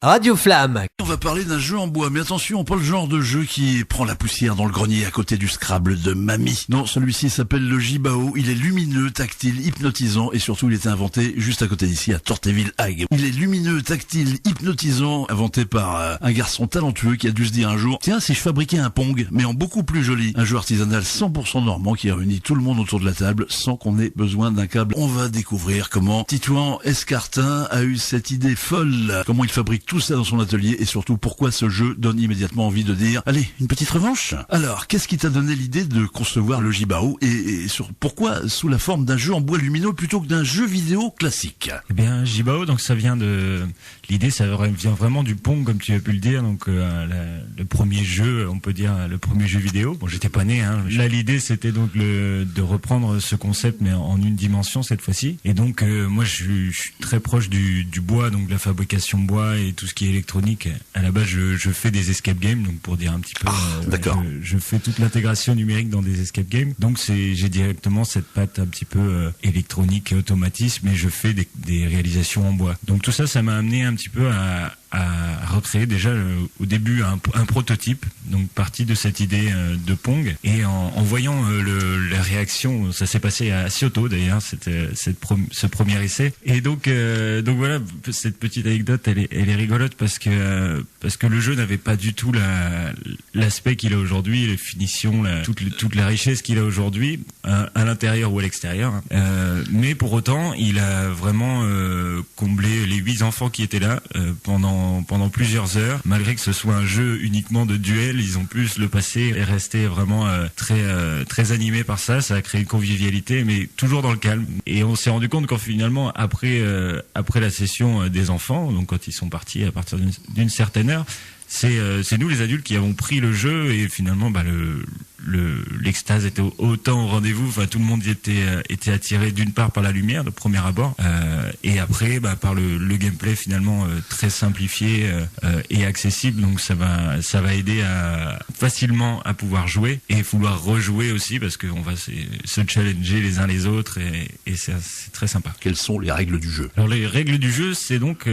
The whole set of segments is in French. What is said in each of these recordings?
Radio Flamme. On va parler d'un jeu en bois, mais attention, pas le genre de jeu qui prend la poussière dans le grenier à côté du Scrabble de mamie. Non, celui-ci s'appelle le Jibao. Il est lumineux, tactile, hypnotisant et surtout il était inventé juste à côté d'ici à Torteville-Hague. Il est lumineux, tactile, hypnotisant, inventé par un garçon talentueux qui a dû se dire un jour, tiens, si je fabriquais un Pong, mais en beaucoup plus joli. Un jeu artisanal 100% normand qui réunit tout le monde autour de la table sans qu'on ait besoin d'un câble. On va découvrir comment Titouan Escartin a eu cette idée folle, comment il fabrique tout ça dans son atelier et surtout pourquoi ce jeu donne immédiatement envie de dire allez, une petite revanche. Alors, qu'est-ce qui t'a donné l'idée de concevoir le Jibao et pourquoi sous la forme d'un jeu en bois lumineux plutôt que d'un jeu vidéo classique? Eh bien, Jibao, donc ça vient de l'idée, ça vient vraiment du Pong comme tu as pu le dire, donc le premier jeu, on peut dire le premier jeu vidéo. Bon, j'étais pas né, hein. Là, l'idée c'était donc de reprendre ce concept mais en une dimension cette fois-ci. Et donc moi, je suis très proche du bois, donc de la fabrication bois et tout ce qui est électronique. À la base, je fais des escape games, donc pour dire un petit peu, d'accord. Je fais toute l'intégration numérique dans des escape games. Donc j'ai directement cette patte un petit peu électronique et automatisme, mais je fais des réalisations en bois. Donc tout ça, ça m'a amené un petit peu à recréer déjà au début un prototype, donc parti de cette idée de Pong, et en voyant la réaction, ça s'est passé assez tôt d'ailleurs, ce premier essai, et donc voilà, cette petite anecdote elle est rigolote parce que le jeu n'avait pas du tout l'aspect qu'il a aujourd'hui, les finitions, toute la richesse qu'il a aujourd'hui à l'intérieur ou à l'extérieur, mais pour autant il a vraiment comblé les 8 enfants qui étaient là pendant plusieurs heures, malgré que ce soit un jeu uniquement de duel, ils ont pu se le passer et rester vraiment très animés par ça. Ça a créé une convivialité, mais toujours dans le calme. Et on s'est rendu compte qu'en finalement, après la session des enfants, donc quand ils sont partis à partir d'une certaine heure, c'est nous les adultes qui avons pris le jeu et finalement l'extase était autant au rendez-vous. Enfin, tout le monde y était attiré d'une part par la lumière de premier abord, et après par le gameplay finalement très simplifié et accessible. Donc ça va aider facilement à pouvoir jouer et vouloir rejouer aussi parce qu'on va se challenger les uns les autres et c'est très sympa. Quelles sont les règles du jeu? Alors les règles du jeu, c'est donc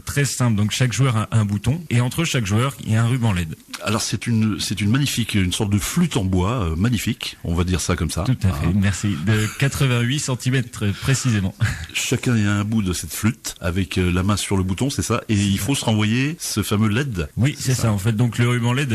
très simple. Donc chaque joueur a un bouton et entre chaque joueur il y a un ruban LED. Alors c'est une magnifique, une sorte de flûte en bois, magnifique, on va dire ça comme ça. Tout à fait, merci. De 88 cm précisément. Chacun a un bout de cette flûte avec la main sur le bouton, c'est ça, et il faut se renvoyer ce fameux LED. Oui, c'est ça en fait. Donc le ruban LED,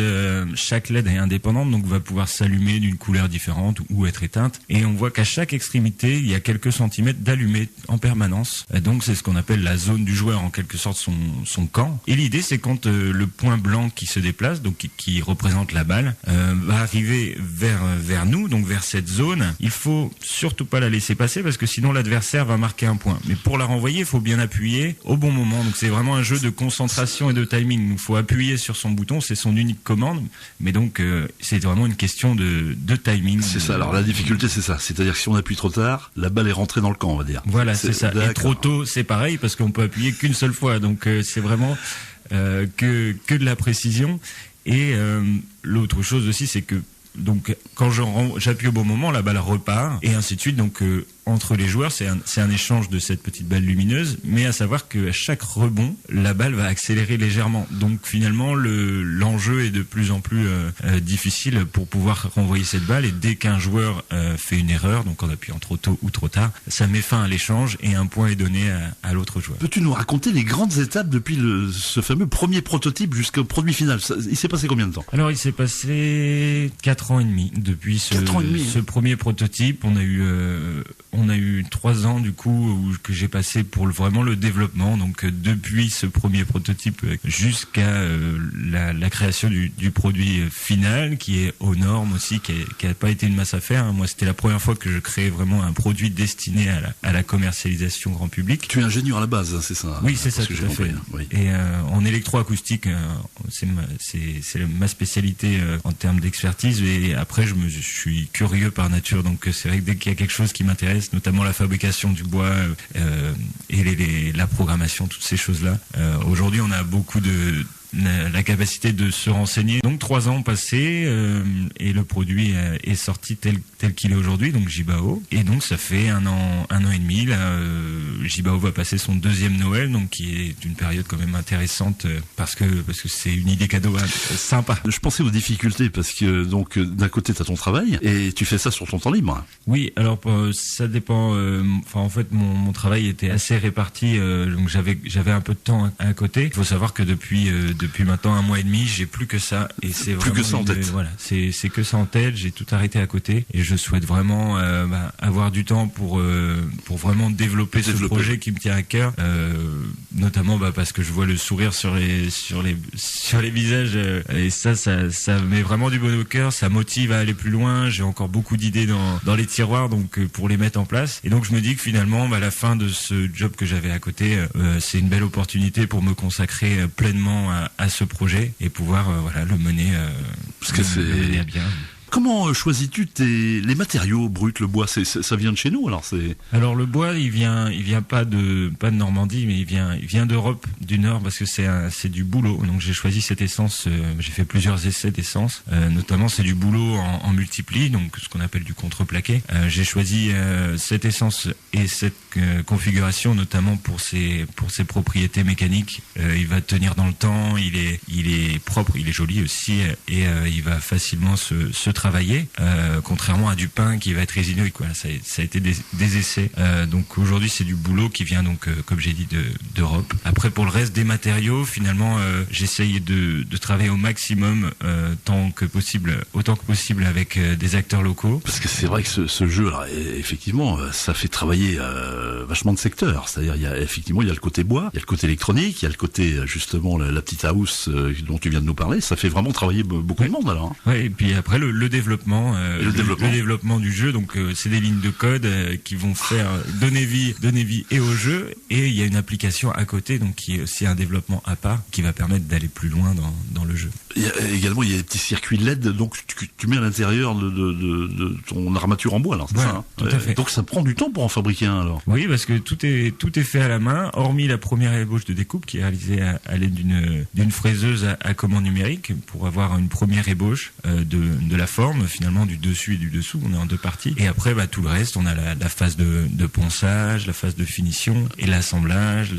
chaque LED est indépendante, donc va pouvoir s'allumer d'une couleur différente ou être éteinte. Et on voit qu'à chaque extrémité, il y a quelques centimètres d'allumé en permanence. Et donc c'est ce qu'on appelle la zone du joueur, en quelque sorte son camp. Et l'idée c'est quand le point blanc qui se déplace, donc qui représente la balle, va arriver vers nous, donc vers cette zone, il faut surtout pas la laisser passer parce que sinon l'adversaire va marquer un point. Mais pour la renvoyer, il faut bien appuyer au bon moment. Donc c'est vraiment un jeu de concentration et de timing. Il faut appuyer sur son bouton, c'est son unique commande. Mais donc c'est vraiment une question de timing. C'est ça. Alors la difficulté c'est ça. C'est-à-dire que si on appuie trop tard, la balle est rentrée dans le camp, on va dire. Voilà, c'est ça. Et trop tôt, c'est pareil parce qu'on peut appuyer qu'une seule fois. Donc c'est vraiment que de la précision. Et l'autre chose aussi, c'est que donc quand j'appuie au bon moment, la balle repart et ainsi de suite. Donc entre les joueurs, c'est un échange de cette petite balle lumineuse, mais à savoir qu'à chaque rebond, la balle va accélérer légèrement. Donc finalement, l'enjeu est de plus en plus difficile pour pouvoir renvoyer cette balle. Et dès qu'un joueur fait une erreur, donc en appuyant trop tôt ou trop tard, ça met fin à l'échange et un point est donné à l'autre joueur. Peux-tu nous raconter les grandes étapes depuis ce fameux premier prototype jusqu'au produit final? Il s'est passé combien de temps? Alors il s'est passé 4 ans et demi depuis ce premier prototype. On a eu 3 ans du coup que j'ai passé pour vraiment le développement. Donc depuis ce premier prototype jusqu'à la création du produit final qui est aux normes aussi, qui a pas été une masse à faire. Moi, c'était la première fois que je créais vraiment un produit destiné à la commercialisation grand public. Tu es ingénieur à la base, c'est ça? Oui, c'est ça, tout à fait. Oui. Et en électroacoustique, c'est ma spécialité en termes d'expertise. Et après, je suis curieux par nature, donc c'est vrai que dès qu'il y a quelque chose qui m'intéresse, notamment la fabrication du bois et la programmation, toutes ces choses-là. Aujourd'hui, on a beaucoup la capacité de se renseigner. Donc 3 ans passés et le produit est sorti tel qu'il est aujourd'hui, donc Jibao. Et donc ça fait un an et demi. Là, Jibao va passer son 2e Noël, donc qui est une période quand même intéressante parce que c'est une idée cadeau sympa. Je pensais aux difficultés parce que donc d'un côté t'as ton travail et tu fais ça sur ton temps libre. Oui, alors ça dépend. Enfin en fait mon travail était assez réparti, donc j'avais un peu de temps à côté. Il faut savoir que depuis maintenant 1 mois et demi, j'ai plus que ça et c'est plus vraiment que ça en tête. Voilà, c'est que ça en tête. J'ai tout arrêté à côté et je souhaite vraiment avoir du temps pour vraiment développer ce projet qui me tient à cœur, notamment parce que je vois le sourire sur les visages et ça met vraiment du bon au cœur. Ça motive à aller plus loin. J'ai encore beaucoup d'idées dans les tiroirs, donc pour les mettre en place. Et donc je me dis que finalement, à la fin de ce job que j'avais à côté, c'est une belle opportunité pour me consacrer pleinement à ce projet et pouvoir le mener à bien. Comment choisis-tu les matériaux bruts? Le bois, ça vient de chez nous alors le bois, il vient pas de Normandie, mais il vient d'Europe du Nord parce que c'est du bouleau. Donc j'ai choisi cette essence. J'ai fait plusieurs essais d'essence, notamment c'est du bouleau en multipli, donc ce qu'on appelle du contreplaqué. J'ai choisi cette essence et cette configuration notamment pour ses propriétés mécaniques. Il va tenir dans le temps. Il est propre, il est joli aussi et il va facilement se travailler, contrairement à du pain qui va être résineux. Ça a été des essais. Donc aujourd'hui c'est du boulot qui vient donc comme j'ai dit d'Europe. Après pour le reste des matériaux, finalement j'essaye de travailler au maximum autant que possible avec des acteurs locaux. Parce que c'est vrai que ce jeu là, effectivement, ça fait travailler vachement de secteurs. C'est-à-dire il y a le côté bois, il y a le côté électronique, il y a le côté justement la petite house dont tu viens de nous parler. Ça fait vraiment travailler beaucoup de monde alors. Ouais, et puis après le développement, le développement du jeu. Donc c'est des lignes de code qui vont faire donner vie et au jeu. Et il y a une application à côté, donc qui est aussi un développement à part, qui va permettre d'aller plus loin dans le jeu. Il y a des petits circuits LED, donc tu mets à l'intérieur de ton armature en bois, alors c'est ça. Tout à fait. Donc ça prend du temps pour en fabriquer un alors. Oui, parce que tout est fait à la main, hormis la première ébauche de découpe qui est réalisée à l'aide d'une fraiseuse à commande numérique pour avoir une première ébauche de la forme finalement du dessus et du dessous. On est en 2 parties. Et après tout le reste, on a la phase de ponçage, la phase de finition et l'assemblage,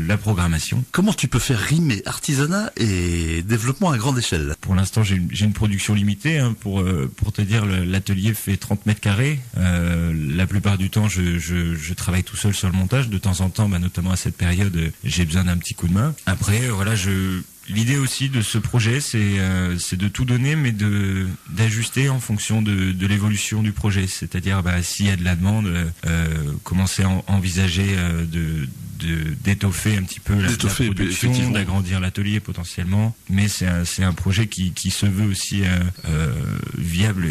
la programmation. Comment tu peux faire rimer artisanat et développement à grande échelle? Pour l'instant, j'ai une production limitée. Pour te dire, l'atelier fait 30 mètres carrés. La plupart du temps, je travaille tout seul sur le montage. De temps en temps, notamment à cette période, j'ai besoin d'un petit coup de main. Après, l'idée aussi de ce projet, c'est de tout donner, mais d'ajuster en fonction de l'évolution du projet. C'est-à-dire, s'il y a de la demande, commencer à envisager d'étoffer un petit peu la production, d'agrandir l'atelier potentiellement. Mais c'est un projet qui se veut aussi viable,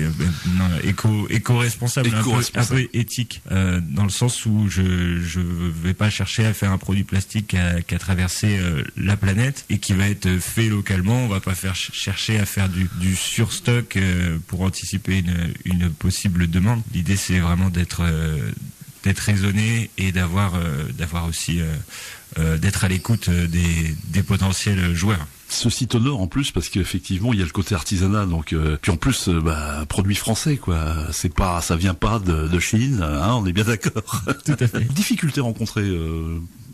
éco-responsable, un peu éthique, dans le sens où je vais pas chercher à faire un produit plastique qui a traversé la planète et qui va être fait localement. On va pas chercher à faire du surstock pour anticiper une possible demande. L'idée c'est vraiment d'être raisonné et d'avoir aussi d'être à l'écoute des potentiels joueurs. Ceci t'honore en plus parce qu'effectivement il y a le côté artisanat, donc puis en plus produit français ça vient pas de Chine, on est bien d'accord. Tout à fait. Difficultés rencontrées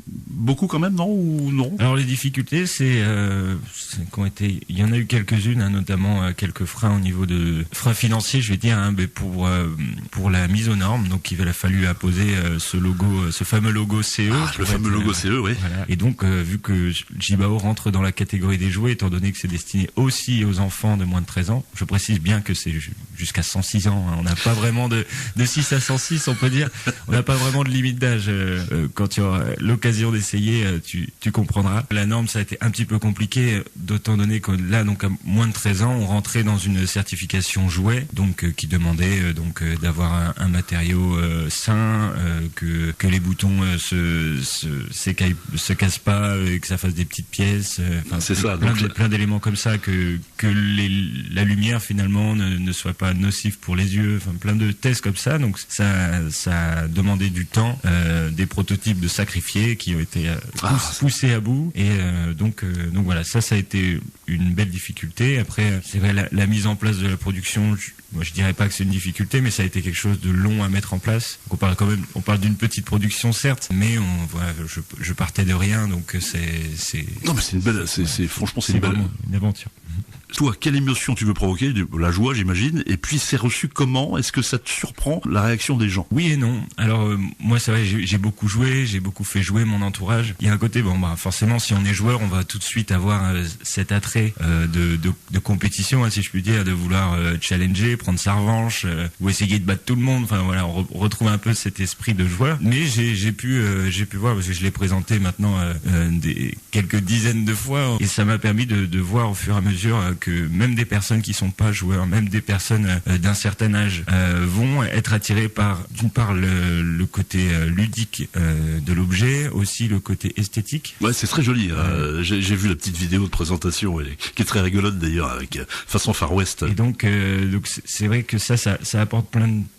beaucoup quand même, non ou non? Alors les difficultés, il y en a eu quelques-unes, notamment quelques freins au niveau de freins financiers, je vais dire, pour la mise aux normes. Donc il a fallu apposer ce fameux logo CE. Le fameux logo CE, oui. Voilà. Et donc vu que Jibao rentre dans la catégorie des jouets, étant donné que c'est destiné aussi aux enfants de moins de 13 ans, je précise bien que c'est jusqu'à 106 ans. On n'a pas vraiment de 6 à 106, on peut dire. On n'a pas vraiment de limite d'âge. Quand tu auras l'occasion d'essayer, tu comprendras. La norme, ça a été un petit peu compliqué, d'autant donné que là, donc à moins de 13 ans, on rentrait dans une certification jouet, donc qui demandait d'avoir un matériau sain, que les boutons se cassent pas, et que ça fasse des petites pièces. C'est ça. Plein d'éléments comme ça, que la lumière finalement ne soit pas nocive pour les yeux. Enfin, plein de tests comme ça. Donc ça a demandé du temps, des prototypes de sacrifiés qui ont été poussés à bout. Et donc voilà, ça a été une belle difficulté. Après, c'est vrai, la mise en place de la production, moi je dirais pas que c'est une difficulté, mais ça a été quelque chose de long à mettre en place. Donc on parle d'une petite production certes, mais je partais de rien, donc c'est. Non mais c'est une belle, franchement c'est une belle une aventure. Toi, quelle émotion tu veux provoquer? La joie, j'imagine. Et puis, c'est reçu comment? Est-ce que ça te surprend, la réaction des gens? Oui et non. Alors, moi, c'est vrai, j'ai beaucoup joué, j'ai beaucoup fait jouer mon entourage. Il y a un côté, forcément, si on est joueur, on va tout de suite avoir cet attrait de compétition, si je puis dire, de vouloir challenger, prendre sa revanche, ou essayer de battre tout le monde. Enfin, voilà, on retrouve un peu cet esprit de joueur. Mais j'ai pu voir, parce que je l'ai présenté maintenant quelques dizaines de fois, et ça m'a permis de voir au fur et à mesure que même des personnes qui sont pas joueurs, même des personnes d'un certain âge vont être attirées par, d'une part, le côté ludique de l'objet, aussi le côté esthétique. Ouais, c'est très joli. J'ai vu la petite vidéo de présentation, qui est très rigolote d'ailleurs, avec façon Far West. Et donc c'est vrai que ça apporte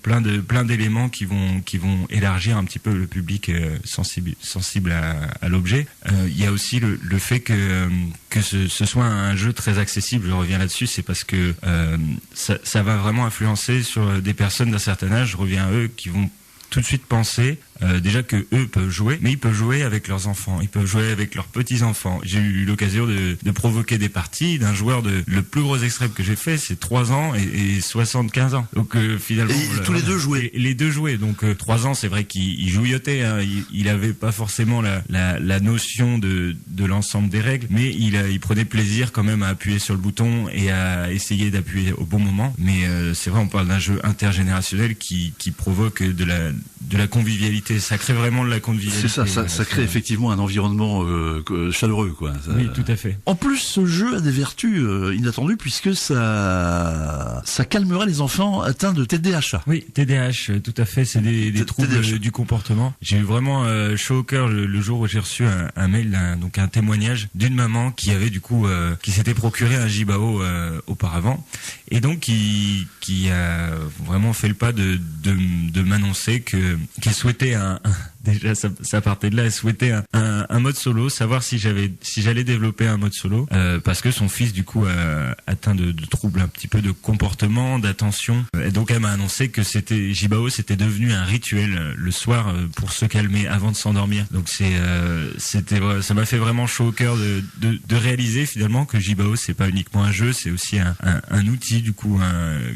plein d'éléments qui vont élargir un petit peu le public sensible à l'objet. Il y a aussi le fait que ce soit un jeu très accessible. Je reviens là-dessus, c'est parce que ça va vraiment influencer sur des personnes d'un certain âge. Je reviens à eux qui vont tout de suite penser déjà que eux peuvent jouer, mais ils peuvent jouer avec leurs enfants, ils peuvent jouer avec leurs petits-enfants. J'ai eu l'occasion de provoquer des parties d'un joueur le plus gros extrême que j'ai fait, c'est 3 ans et 75 ans. Donc finalement... Et tous les deux jouaient. Les deux jouaient. Donc 3 ans, c'est vrai qu'il jouillotait, hein. Il avait pas forcément la notion de l'ensemble des règles, mais il prenait plaisir quand même à appuyer sur le bouton et à essayer d'appuyer au bon moment. Mais c'est vrai, on parle d'un jeu intergénérationnel qui provoque de la convivialité. Ça crée vraiment de la convivialité. C'est ça crée effectivement un environnement chaleureux, quoi. Oui, tout à fait. En plus, ce jeu a des vertus inattendues puisque ça calmerait les enfants atteints de TDAH. Oui, TDAH, tout à fait. C'est des troubles du comportement. J'ai eu vraiment chaud au cœur le jour où j'ai reçu un mail, donc un témoignage d'une maman qui avait du coup qui s'était procuré un Jibao auparavant et donc qui a vraiment fait le pas de m'annoncer qu'elle souhaitait déjà ça partait de là, elle souhaitait un mode solo, savoir si j'allais développer un mode solo parce que son fils du coup atteint de troubles un petit peu de comportement, d'attention, et donc elle m'a annoncé que Jibao c'était devenu un rituel le soir pour se calmer avant de s'endormir. Donc ça m'a fait vraiment chaud au cœur de réaliser finalement que Jibao c'est pas uniquement un jeu, c'est aussi un outil du coup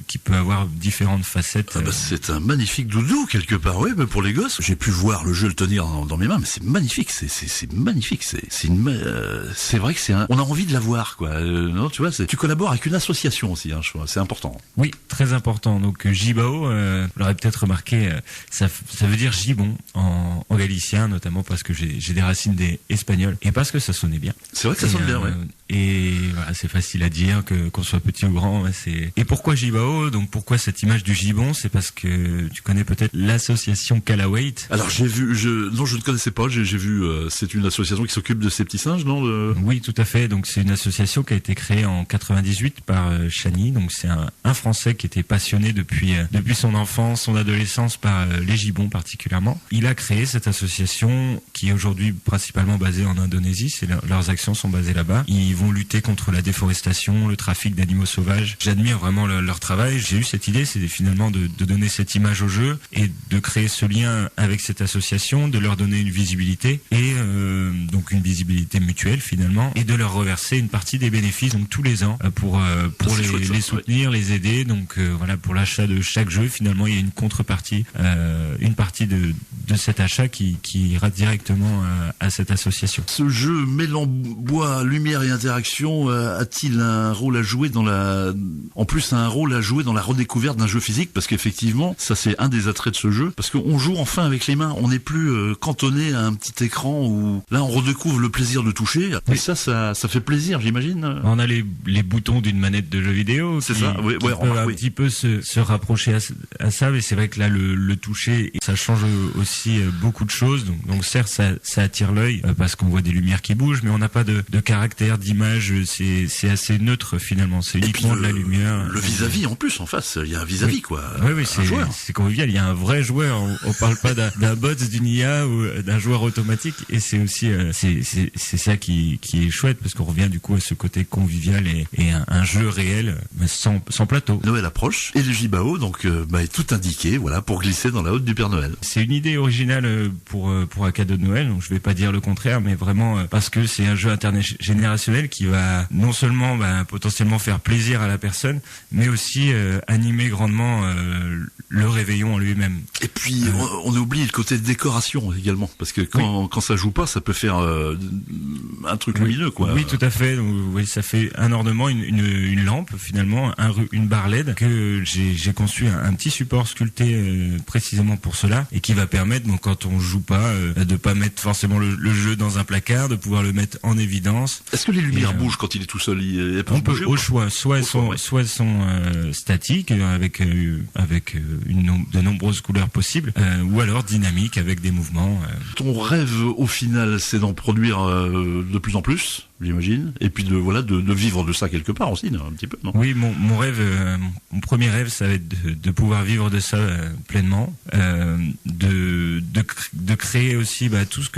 qui peut avoir différentes facettes. C'est un magnifique doudou quelque part, oui, mais pour les gosses. J'ai pu voir le jeu le tenir dans mes mains, mais c'est magnifique, c'est magnifique, c'est vrai que on a envie de l'avoir, quoi. Non, tu vois, tu collabores avec une association aussi, hein, je crois, c'est important. Oui, très important. Donc Jibao, vous l'aurez peut-être remarqué, ça veut dire gibon en galicien, notamment parce que j'ai des racines espagnoles et parce que ça sonnait bien. C'est vrai que ça sonne bien, ouais. Et voilà, c'est facile à dire qu'on soit petit ou grand. Et pourquoi Jibao? Donc pourquoi cette image du gibon? C'est parce que tu connais peut-être l'association Kalawait. Alors j'ai vu, non, je ne connaissais pas. J'ai vu, c'est une association qui s'occupe de ces petits singes, non? Oui, tout à fait. Donc c'est une association qui a été créée en 98 par Chani. Donc c'est un Français qui était passionné depuis son enfance, son adolescence par les gibbons particulièrement. Il a créé cette association qui est aujourd'hui principalement basée en Indonésie. Leurs actions sont basées là-bas. Ils vont lutter contre la déforestation, le trafic d'animaux sauvages. J'admire vraiment leur travail. J'ai eu cette idée, c'est finalement de donner cette image au jeu et de créer ce lien avec cette association, de leur donner une visibilité et donc une visibilité mutuelle finalement, et de leur reverser une partie des bénéfices donc tous les ans pour les soutenir, les aider. Donc voilà, pour l'achat de chaque jeu, finalement il y a une contrepartie, une partie de cet achat qui ira directement à cette association. Ce jeu mêlant bois, lumière et interaction a-t-il un rôle à jouer dans la redécouverte d'un jeu physique? Parce qu'effectivement, ça c'est un des attraits de ce jeu, parce qu'on joue enfin avec les mains, on n'est plus cantonné à un petit écran où là on redécouvre le plaisir de toucher. Oui. Et ça fait plaisir, j'imagine. On a les boutons d'une manette de jeu vidéo. C'est ça. Oui, peuvent un petit peu se rapprocher à ça, mais c'est vrai que là le toucher, ça change aussi beaucoup de choses. Donc certes ça attire l'œil parce qu'on voit des lumières qui bougent, mais on n'a pas de caractère d'image l'image, c'est assez neutre finalement. C'est uniquement de la lumière. Le vis-à-vis en plus en face, il y a un vis-à-vis quoi. Oui, c'est convivial. Il y a un vrai joueur. On parle pas d'un bot, d'une IA ou d'un joueur automatique. Et c'est aussi c'est ça qui est chouette parce qu'on revient du coup à ce côté convivial et un jeu réel, mais sans plateau. Noël approche et le Jibao donc est tout indiqué voilà pour glisser dans la hotte du Père Noël. C'est une idée originale pour un cadeau de Noël. Donc je vais pas dire le contraire, mais vraiment parce que c'est un jeu intergénérationnel qui va non seulement potentiellement faire plaisir à la personne, mais aussi animer grandement le réveillon en lui-même. Et puis on oublie le côté décoration également, parce que quand ça joue pas, ça peut faire un truc lumineux quoi. Oui, tout à fait. Donc, oui, ça fait un ornement, une lampe finalement, une barre LED que j'ai conçu un petit support sculpté précisément pour cela et qui va permettre donc quand on joue pas de pas mettre forcément le jeu dans un placard, de pouvoir le mettre en évidence. Est-ce que les lumières bougent quand il est tout seul? On peut au choix, soit elles sont statiques avec de nombreuses couleurs possibles, ou alors dynamiques avec des mouvements. Ton rêve au final, c'est d'en produire de plus en plus, j'imagine, et puis de vivre de ça quelque part aussi, un petit peu, non? Oui, mon rêve, mon premier rêve, ça va être de pouvoir vivre de ça pleinement, de créer aussi tout ce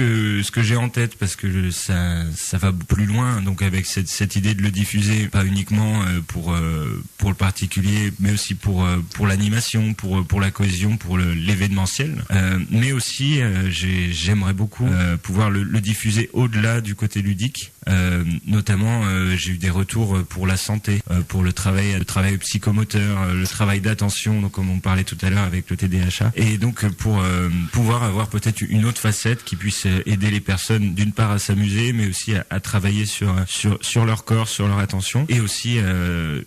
que j'ai en tête, parce que ça va plus loin. Donc avec cette idée de le diffuser, pas uniquement pour le particulier, mais aussi pour l'animation, pour la cohésion, pour l'événementiel, mais aussi j'aimerais beaucoup pouvoir le diffuser au-delà du côté ludique. Notamment j'ai eu des retours pour la santé, pour le travail psychomoteur, le travail d'attention, donc comme on parlait tout à l'heure avec le TDAH, et donc pour pouvoir avoir peut-être une autre facette qui puisse aider les personnes d'une part à s'amuser, mais aussi à travailler sur leur corps, sur leur attention. Et aussi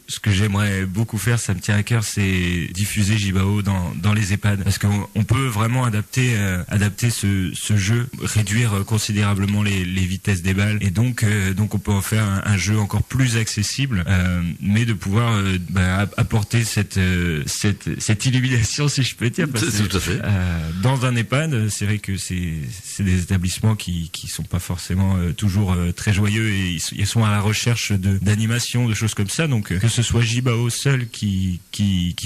ce que j'aimerais beaucoup faire, ça me tient à cœur, c'est diffuser Jibao dans les EHPAD, parce qu'on peut vraiment adapter ce jeu, réduire considérablement les vitesses des balles, et donc on peut en faire un jeu encore plus accessible, mais de pouvoir apporter cette illumination, si je peux dire, parce que tout à fait. Dans un EHPAD, c'est vrai que c'est des établissements qui sont pas forcément toujours très joyeux, et ils sont à la recherche d'animation, de choses comme ça. Donc que ce soit Jibao seul qui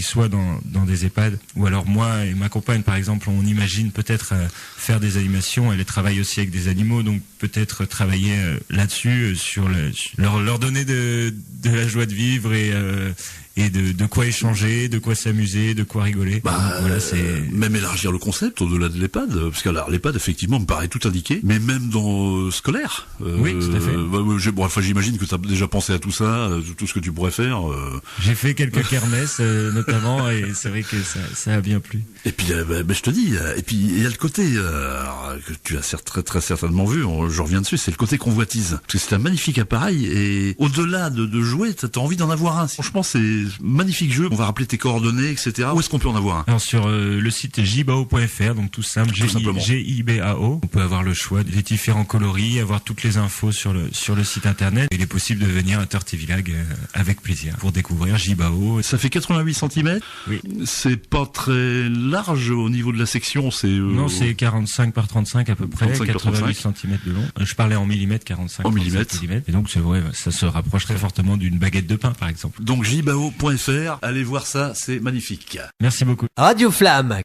soit dans des EHPAD, ou alors moi et ma compagne par exemple, on imagine peut-être faire des animations. Elle travaille aussi avec des animaux, donc peut-être travailler là-dessus, leur donner de la joie de vivre et de quoi échanger, de quoi s'amuser, de quoi rigoler. Même élargir le concept au-delà de l'EHPAD, parce que l'EHPAD effectivement me paraît tout indiqué, mais même dans scolaire. Oui, tout à fait. J'imagine que tu as déjà pensé à tout ça, tout ce que tu pourrais faire. J'ai fait quelques kermesses notamment, et c'est vrai que ça a bien plu. Et puis je te dis, et puis il y a le côté que tu as très très certainement vu, je reviens dessus, c'est le côté convoitise, parce que c'est un magnifique appareil, et au-delà de jouer, t'as envie d'en avoir un. Franchement, c'est magnifique jeu. On va rappeler tes coordonnées, etc. Où est-ce qu'on peut en avoir un? Alors sur le site jibao.fr, donc tout simple, Jibao. On peut avoir le choix des différents coloris, avoir toutes les infos sur le site internet. Il est possible de venir à Tortevillag avec plaisir pour découvrir Jibao. Ça fait 88 cm. Oui. C'est pas très large au niveau de la section. Non, c'est 45 par 35 à peu près, 88 cm de long. Je parlais en millimètres, 45 en millimètres. Et donc c'est vrai, ça se rapproche très fortement d'une baguette de pain par exemple. Donc jibao.fr, allez voir ça, c'est magnifique. Merci beaucoup. Radio Flamme